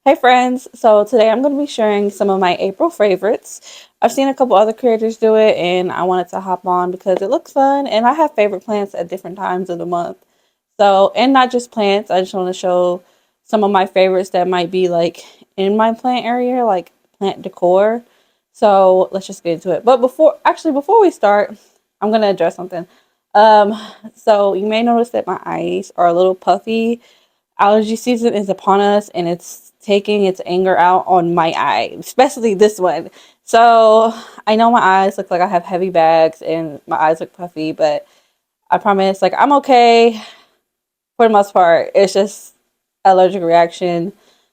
Hey friends, so today I'm going to be sharing some of my April favorites. I've seen a couple other creators do it and I wanted to hop on because it looks fun and I have favorite plants at different times of the month. So, and not just plants, I just want to show some of my favorites that might be like in my plant area, like plant decor. So let's just get into it. But before we start, I'm going to address something. Um, so you may notice that my eyes are a little puffy. Allergy season is upon us and it's taking its anger out on my eye, especially this one. So I know my eyes look like I have heavy bags and my eyes look puffy, but I promise, like, I'm okay for the most part. It's just allergic reaction.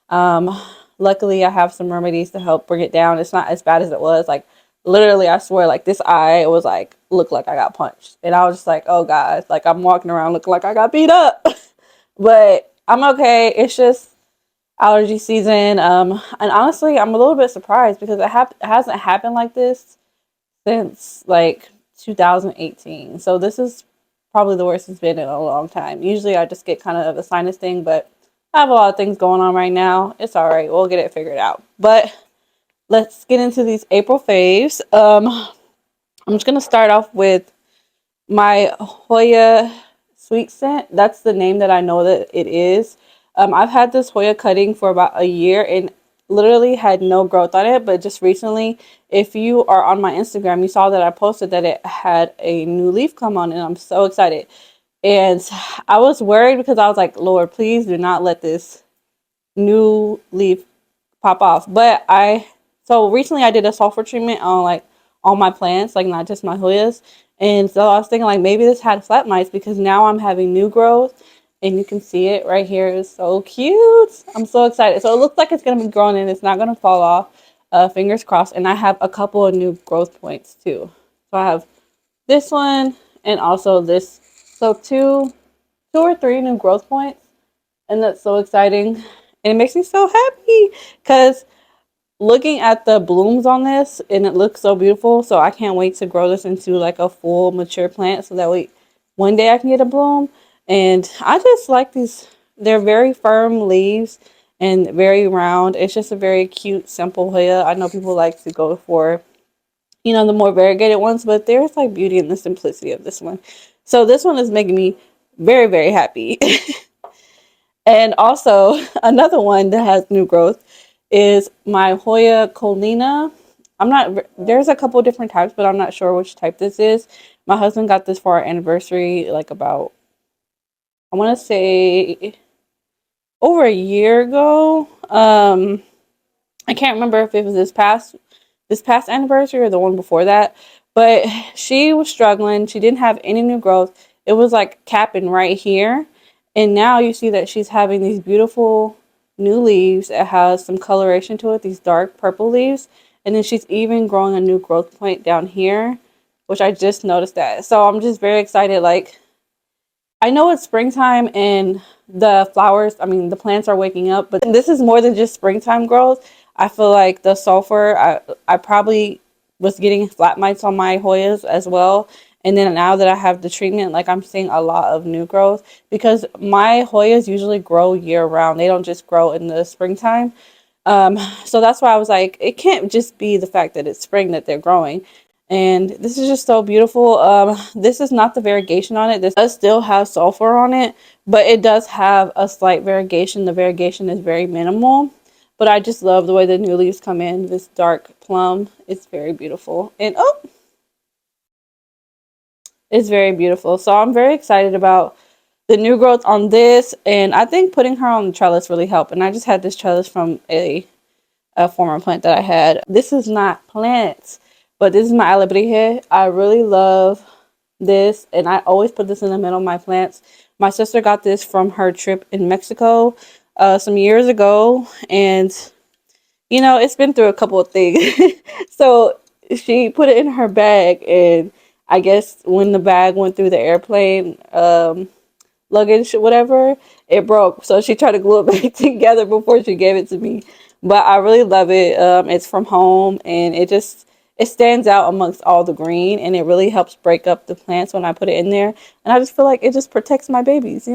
Um, Luckily, I have some remedies to help bring it down. It's not as bad as it was. Like, literally, I swear, like, this eye was like, looked like I got punched. And I was just like, oh God, like, I'm walking around looking like I got beat up. But I'm okay. It's just allergy season. And honestly, I'm a little bit surprised because it hasn't happened like this since like 2018. So this is probably the worst it's been in a long time. Usually I just get kind of a sinus thing, but I have a lot of things going on right now. It's all right. We'll get it figured out. But let's get into these April faves. I'm just gonna start off with my Hoya sweet scent. That's the name that I know that it is. I've had this Hoya cutting for about a year and literally had no growth on it. But just recently, if you are on my Instagram, you saw that I posted that it had a new leaf come on, and I'm so excited. And I was worried because I was like, Lord, please do not let this new leaf pop off. So recently I did a sulfur treatment on like all my plants, like not just my Hoyas. And so I was thinking like maybe this had flat mites because now I'm having new growth and you can see it right here. It's so cute. I'm so excited. So it looks like it's going to be growing and it's not going to fall off. Fingers crossed. And I have a couple of new growth points too. So I have this one and also this. So two or three new growth points. And that's so exciting. And it makes me so happy because looking at the blooms on this and it looks so beautiful. So I can't wait to grow this into like a full mature plant so that way one day I can get a bloom. And I just like these. They're very firm leaves and very round. It's just a very cute, simple Hoya. I know people like to go for, the more variegated ones, but there's like beauty in the simplicity of this one. So this one is making me very, very happy. And also, another one that has new growth is my Hoya colina. There's a couple different types, but I'm not sure which type this is. My husband got this for our anniversary, like about, I want to say over a year ago. I can't remember if it was this past anniversary or the one before that, but she was struggling. She didn't have any new growth. It was like capping right here. And now you see that she's having these beautiful new leaves. It has some coloration to it, these dark purple leaves. And then she's even growing a new growth point down here, which I just noticed that. So I'm just very excited. Like, I know it's springtime and the plants are waking up, but this is more than just springtime growth. I feel like the sulfur, I probably was getting flat mites on my Hoyas as well. And then now that I have the treatment, like I'm seeing a lot of new growth because my Hoyas usually grow year round. They don't just grow in the springtime. So that's why I was like, it can't just be the fact that it's spring that they're growing. And this is just so beautiful. This is not the variegation on it. This does still have sulfur on it, but it does have a slight variegation. The variegation is very minimal, but I just love the way the new leaves come in. This dark plum, it's very beautiful. And oh, it's very beautiful. So I'm very excited about the new growth on this. And I think putting her on the trellis really helped. And I just had this trellis from a former plant that I had. This is not plants, but this is my alebrije. I really love this, and I always put this in the middle of my plants. My sister got this from her trip in Mexico some years ago, and it's been through a couple of things. So she put it in her bag, and I guess when the bag went through the airplane, luggage, whatever, it broke. So she tried to glue it back together before she gave it to me. But I really love it. It's from home and it stands out amongst all the green and it really helps break up the plants when I put it in there. And I just feel like it just protects my babies,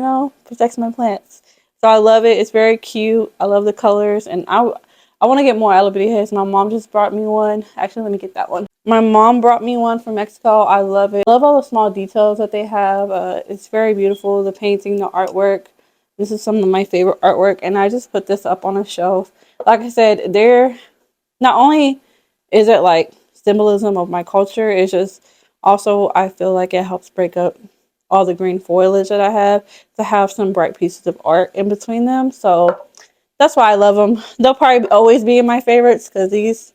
protects my plants. So I love it. It's very cute. I love the colors, and I want to get more aloe berry heads. My mom just brought me one. Actually, let me get that one. My mom brought me one from Mexico. I love it. I love all the small details that they have. It's very beautiful. The painting, the artwork. This is some of my favorite artwork, and I just put this up on a shelf. Like I said, they're not only is it like symbolism of my culture, it's just also I feel like it helps break up all the green foliage that I have to have some bright pieces of art in between them. So that's why I love them. They'll probably always be in my favorites because these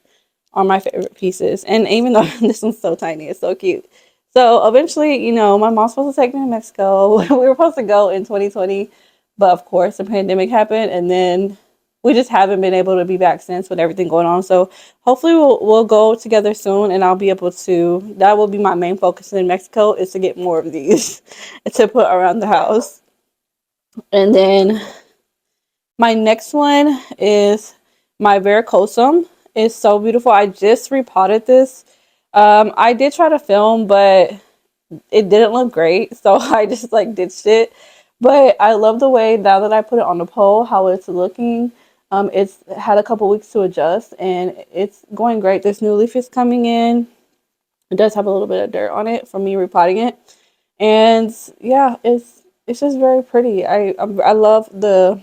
are my favorite pieces. And even though this one's so tiny, it's so cute. So eventually, my mom's supposed to take me to Mexico. We were supposed to go in 2020, but of course the pandemic happened, and then we just haven't been able to be back since with everything going on. So hopefully we'll go together soon, and I'll be able to. That will be my main focus in Mexico, is to get more of these to put around the house. And then my next one is my varicosum. It's so beautiful. I just repotted this. I did try to film, but it didn't look great, so I just like ditched it. But I love the way now that I put it on the pole, how it's looking. It's had a couple weeks to adjust, and it's going great. This new leaf is coming in. It does have a little bit of dirt on it from me repotting it, and yeah, it's just very pretty. I love the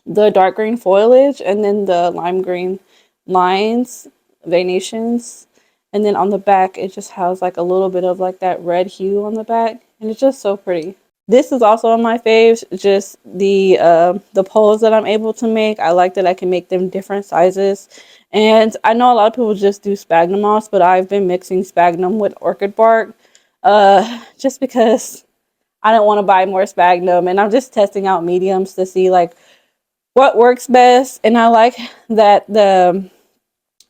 dark green foliage, and then the lime green lines, venations, and then on the back it just has like a little bit of like that red hue on the back, and it's just so pretty. This is also on my faves, just the poles that I'm able to make. I like that I can make them different sizes. And I know a lot of people just do sphagnum moss, but I've been mixing sphagnum with orchid bark just because I don't want to buy more sphagnum, and I'm just testing out mediums to see like what works best. And I like that the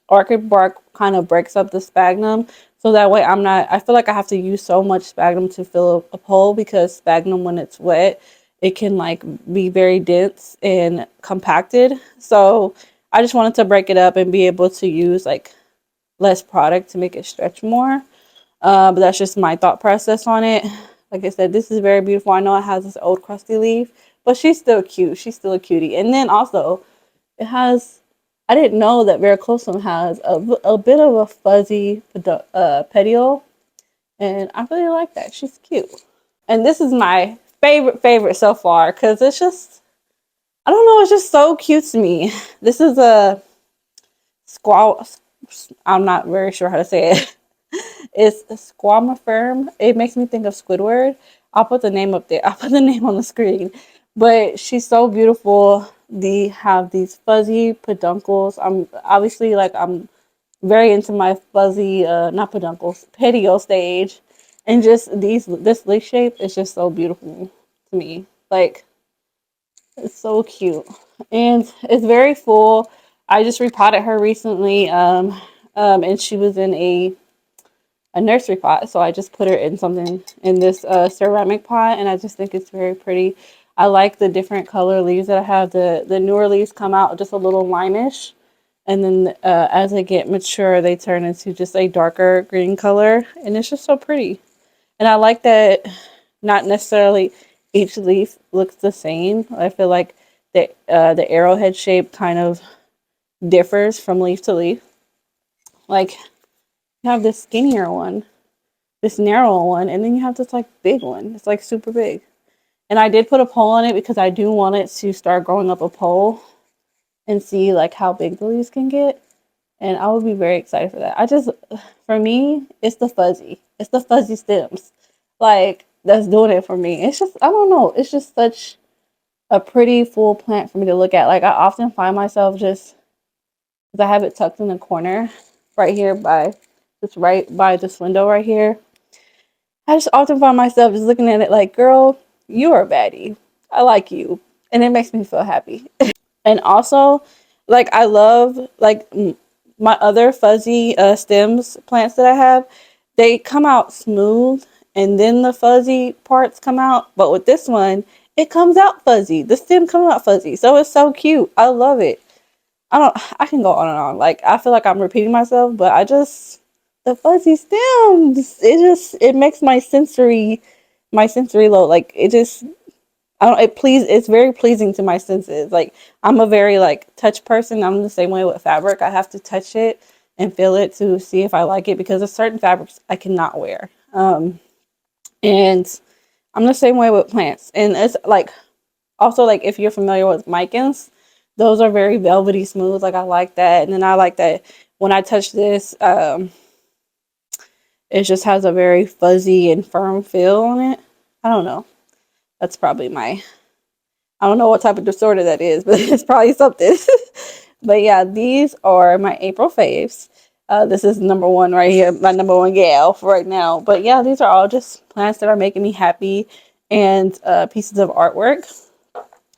orchid bark kind of breaks up the sphagnum, so that way I feel like I have to use so much sphagnum to fill a pole, because sphagnum, when it's wet, it can like be very dense and compacted. So I just wanted to break it up and be able to use like less product to make it stretch more. But that's just my thought process on it. Like I said, this is very beautiful. I know it has this old crusty leaf, but she's still cute. She's still a cutie. And then also, it has, I didn't know that varicosum has a bit of a fuzzy petiole, and I really like that. She's cute. And this is my favorite so far, because it's just, I don't know, it's just so cute to me. This is a squall. I'm not very sure how to say it. It's Squamiferum. It makes me think of Squidward. I'll put the name up there. I'll put the name on the screen. But she's so beautiful. They have these fuzzy peduncles. I'm very into my fuzzy, not peduncles, petiole stage. And just this leaf shape is just so beautiful to me. Like, it's so cute. And it's very full. I just repotted her recently. And she was in a nursery pot, so I just put her in something in this ceramic pot, and I just think it's very pretty. I like the different color leaves that I have. The newer leaves come out just a little limeish, and then as they get mature, they turn into just a darker green color, and it's just so pretty. And I like that not necessarily each leaf looks the same. I feel like the arrowhead shape kind of differs from leaf to leaf. Like, you have this skinnier one, this narrow one, and then you have this like big one. It's like super big. And I did put a pole on it because I do want it to start growing up a pole and see like how big the leaves can get. And I would be very excited for that. For me, it's the fuzzy. It's the fuzzy stems. Like, that's doing it for me. It's just, I don't know. It's just such a pretty full plant for me to look at. Like, I often find myself just, because I have it tucked in the corner right here right by this window right here. I just often find myself just looking at it like, girl, you are a baddie. I like you. And it makes me feel happy. And also, like, I love, like, my other fuzzy stems plants that I have, they come out smooth, and then the fuzzy parts come out. But with this one, it comes out fuzzy. The stem comes out fuzzy. So it's so cute. I love it. I can go on and on. Like, I feel like I'm repeating myself, but the fuzzy stems, it makes my sensory load. Like, I don't, it's very pleasing to my senses. Like, I'm a very like touch person. I'm the same way with fabric. I have to touch it and feel it to see if I like it, because there's certain fabrics I cannot wear. And I'm the same way with plants. And it's like, also, like, if you're familiar with micans, those are very velvety smooth. Like, I like that. And then I like that when I touch this, it just has a very fuzzy and firm feel on it. I don't know. That's probably my, I don't know what type of disorder that is, but it's probably something. But yeah, these are my April faves. This is number one right here, my number one gal for right now. But yeah, these are all just plants that are making me happy, and pieces of artwork.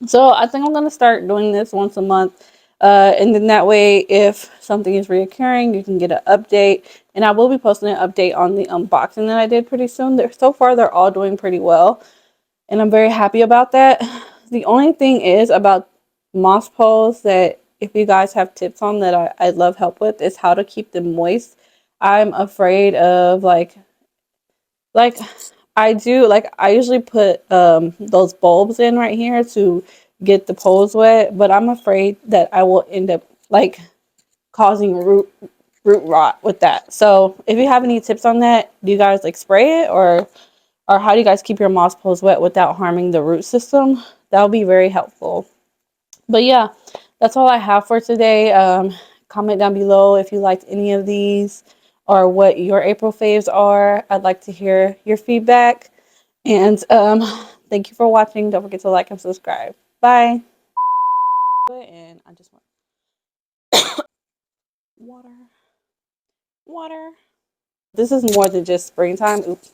So I think I'm gonna start doing this once a month. And then that way, if something is reoccurring, you can get an update. And I will be posting an update on the unboxing that I did pretty soon. So far, they're all doing pretty well, and I'm very happy about that. The only thing is about moss poles that, if you guys have tips on that, I'd love help with, is how to keep them moist. I'm afraid of like I usually put those bulbs in right here to get the poles wet, but I'm afraid that I will end up like causing root rot with that. So if you have any tips on that, do you guys like spray it, or how do you guys keep your moss poles wet without harming the root system? That would be very helpful. But yeah, that's all I have for today. Comment down below if you liked any of these, or what your April faves are. I'd like to hear your feedback. And thank you for watching. Don't forget to like and subscribe. Bye. And I just want water. Water. This is more than just springtime. Oops.